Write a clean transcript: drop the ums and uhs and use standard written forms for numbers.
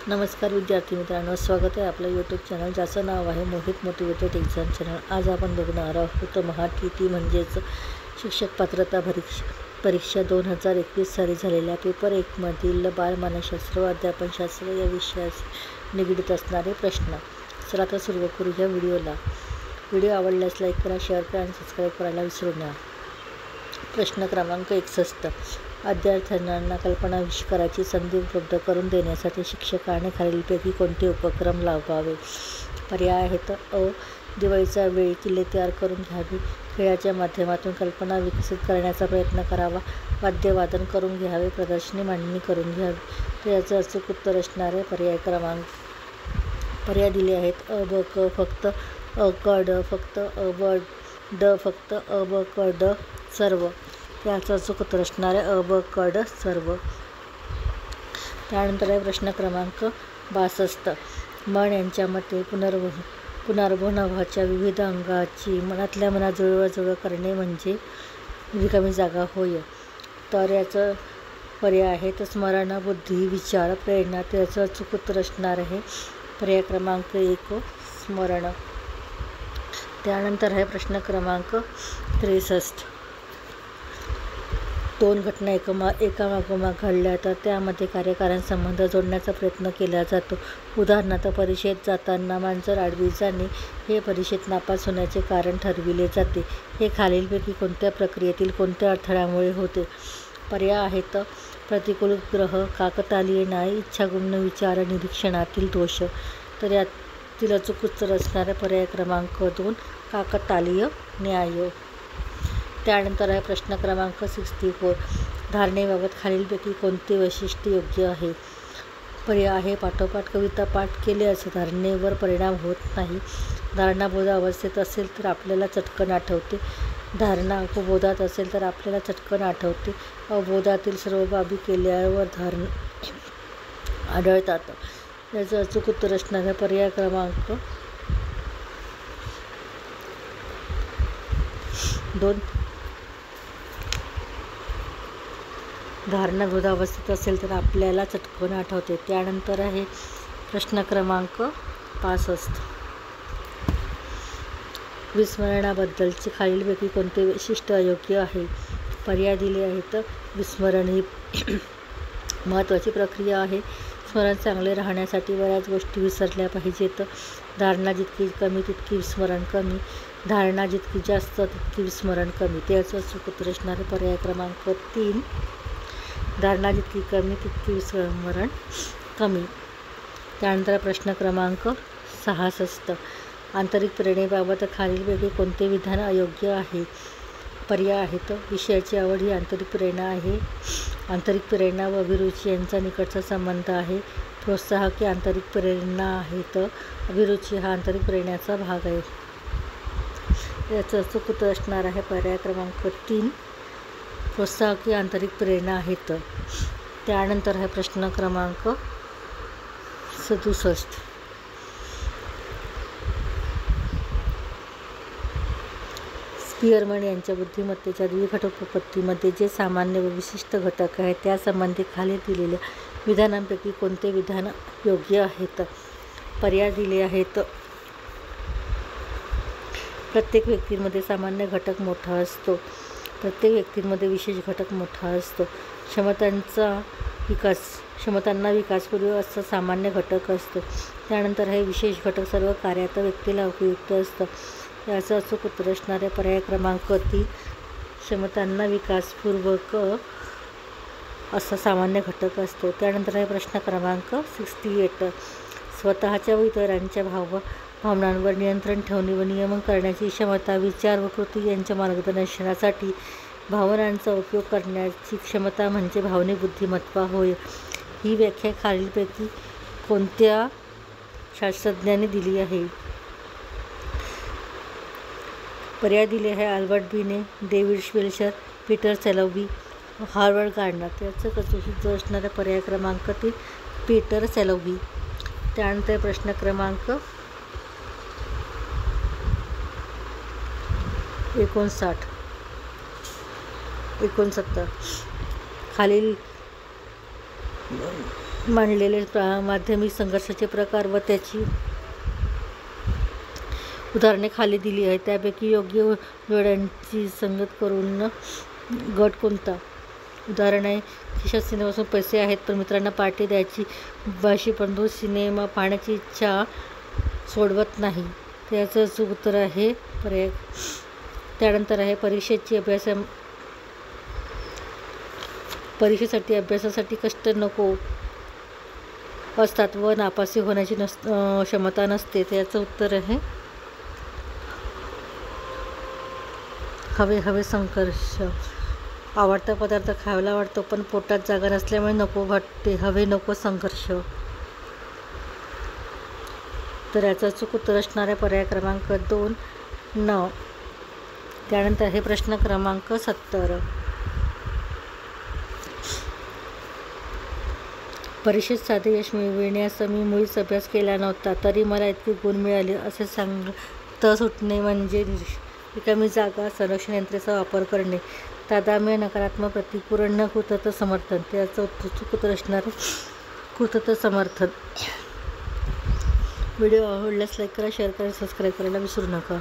नमस्कार विद्यार्थी मित्रांनो, स्वागत आहे आपलं यूट्यूब चॅनल ज्याचं नाव आहे मोहित मोटिवेटेड एक्झाम चॅनल। आज आपण बघणार आहोत महाटीटी म्हणजेच शिक्षक पात्रता परीक्षा 2021 साली झालेल्या पेपर 1 मधील बालमानसशास्त्र व अध्यापनशास्त्र या विषयाशी निगडीत असणारे प्रश्न। चला तर सुरू करूया व्हिडिओला। व्हिडिओ आवडल्यास लाईक करा, शेअर करा आणि सबस्क्राईब करायला विसरू नका। प्रश्न क्रमांक 61, विद्यार्थ्यांना कल्पनाविष्काराची संधी उपलब्ध करून देण्यासाठी शिक्षकाने खालीलपैकी कोणते उपक्रम लावावे? पर्याय आहेत: अ. दिवाळीच्या वेळी किल्ले तयार करून घ्यावे, खेळाच्या माध्यमातून कल्पना विकसित करण्याचा प्रयत्न करावा, वाद्यवादन करून घ्यावे, प्रदर्शनी मांडणी करून घ्यावी। तर याचं अचूक उत्तर असणारे पर्याय दिले आहेत: अ, ब, क फक्त, अ, क, ड फक्त, अ, ब, ड फक्त, अ, ब, क, ड सर्व। त्याचं अचूक उत्तर असणारे अ, ब, क, ड सर्व। त्यानंतर आहे प्रश्न क्रमांक 62, मन यांच्या मते पुनर्भवनाच्या विविध अंगाची मनातल्या मनात जुळवाजुळव करणे म्हणजे रिकामी जागा होय। तर याचं पर्याय आहेत स्मरण, बुद्धी, विचार, प्रेरणा। त्याचं अचूक उत्तर असणार आहे पर्याय क्रमांक 1 स्मरण। त्यानंतर आहे प्रश्न क्रमांक 63, दोन घटना एकामागोमाग घडल्या तर त्यामध्ये कार्यकारणसंबंध जोडण्याचा प्रयत्न केला जातो। उदाहरणार्थ, परीक्षेत जाताना मांजर आडवी जाणे हे परीक्षेत नापास होण्याचे कारण ठरविले जाते। हे खालीलपैकी कोणत्या प्रक्रियेतील कोणत्या अडथळ्यामुळे होते? पर्याय आहेत प्रतिकूल ग्रह, काकतालीय न्याय, इच्छागुण विचार, निरीक्षणातील दोष। तर यातील अचूक उत्तर असणारे पर्याय क्रमांक 2 काकतालीय न्याय। त्यानंतर आहे प्रश्न क्रमांक 64, धारणेबाबत खालीलपैकी कोणते वैशिष्ट्य योग्य आहे? पर्याय आहे पाठोपाठ कविता पाठ केल्यास धारणेवर परिणाम होत नाही, धारणा बोधावस्थेत असेल तर आपल्याला चटकन आठवते, धारणा उपबोधात असेल तर आपल्याला चटकन आठवते, अवबोधातील सर्व बाबी केल्यावर धारणा आढळतात। याचं अचूक उत्तर असणारे पर्याय क्रमांक 2 धारणा बोधावस्थेत असेल तर आपल्याला चटकन आठवते। त्यानंतर आहे प्रश्न क्रमांक 65, विस्मरणाबद्दलचे खालीलपैकी कोणते वैशिष्ट्य अयोग्य आहे? पर्याय दिले आहेत विस्मरण ही महत्त्वाची प्रक्रिया आहे, स्मरण चांगले राहण्यासाठी बऱ्याच गोष्टी विसरल्या पाहिजेत, धारणा जितकी कमी तितकी विस्मरण कमी, धारणा जितकी जास्त तितकी विस्मरण कमी। त्याचं अचूक उत्तर असणारे पर्याय क्रमांक 3 धारणा जितकी कमी तितकी विस्मरण कमी। त्यानंतर प्रश्न क्रमांक 66, आंतरिक प्रेरणेबाबत खालीलपैकी कोणते विधान अयोग्य आहे? पर्याय आहेत विषयाची आवड ही आंतरिक प्रेरणा आहे, आंतरिक प्रेरणा व अभिरुची यांचा निकटचा संबंध आहे, प्रोत्साहक ही आंतरिक प्रेरणा आहेत, अभिरुची हा आंतरिक प्रेरणेचा भाग आहे। याचं अचूक उत्तर असणार आहे पर्याय क्रमांक 3 प्रोत्साहक ही आंतरिक प्रेरणा आहेत। त्यानंतर आहे प्रश्न क्रमांक 67, स्पियरमन यांच्या बुद्धिमत्तेच्या द्विघटकोपपत्तीमध्ये जे सामान्य व विशिष्ट घटक आहेत त्यासंबंधी खाली दिलेल्या विधानांपैकी कोणते विधान योग्य आहेत? पर्याय दिले आहेत प्रत्येक व्यक्तीमध्ये सामान्य घटक मोठा असतो, प्रत्येक व्यक्तीमध्ये विशेष घटक मोठा असतो, क्षमतांना विकासपूर्व असा सामान्य घटक असतो। त्यानंतर हे विशेष घटक सर्व कार्यात व्यक्तीला उपयुक्त असतं। याचं अचूक उत्तर असणारे पर्याय क्रमांक 3 क्षमतांना विकासपूर्वक असा सामान्य घटक असतो। त्यानंतर आहे प्रश्न क्रमांक 68, स्वतःच्या व इतरांच्या भावनांवर नियंत्रण ठेवणे व नियमन करण्याची क्षमता, विचार व कृती यांच्या मार्गदर्शनासाठी भावनांचा उपयोग करण्याची क्षमता म्हणजे भावनिक बुद्धिमत्ता होय। ही व्याख्या खालीलपैकी कोणत्या शास्त्रज्ञाने दिली आहे? पर्याय दिले आहे अल्बर्ट बिने, डेव्हिड श्वेल्शर, पीटर सॅलोव्ही, हॉवर्ड गार्डनर। त्याचं अचूक असणारा पर्याय क्रमांक 3 पीटर सॅलोव्ही। त्यानंतर प्रश्न क्रमांक 69 खालील मांडलेले माध्यमिक संघर्षाचे प्रकार व त्याची उदाहरणे खाली दिली आहेत. त्यापैकी योग्य जोड्यांची संगत करून गट कोणता? उदाहरण आहे, खिशात सिनेमापासून पैसे आहेत पण मित्रांना पार्टी द्यायची वाशी, परंतु सिनेमा पाहण्याची इच्छा सोडवत नाही. त्याचं उत्तर आहे पर्याय. त्यानंतर आहे परीक्षेसाठी अभ्यासासाठी कष्ट नको असतात व नापासी होण्याची क्षमता नसते. त्याचं उत्तर आहे हवे संघर्ष. आवडता पदार्थ खायला वाटतो पण पोटात जागा नसल्यामुळे नको वाटते. हवे नको संघर्ष. तर याचं अचूक उत्तर असणारे पर्याय क्रमांक 2 न. त्यानंतर आहे प्रश्न क्रमांक 70. परीक्षेत साधे यश मिळविण्याचा मी मुळीच अभ्यास केला नव्हता, तरी मला इतके गुण मिळाले असे सांगता सुटणे म्हणजे रिकामी जागा संरक्षण यंत्रणेचा वापर करणे. तादात्म्य नकारात्मक प्रतिपूर्ण कृतज्ञ समर्थन. त्याचं उत्तर असणार कृतज्ञ समर्थन. व्हिडिओ आवडल्यास लाईक करा, शेअर करा, सबस्क्राईब करायला विसरू नका.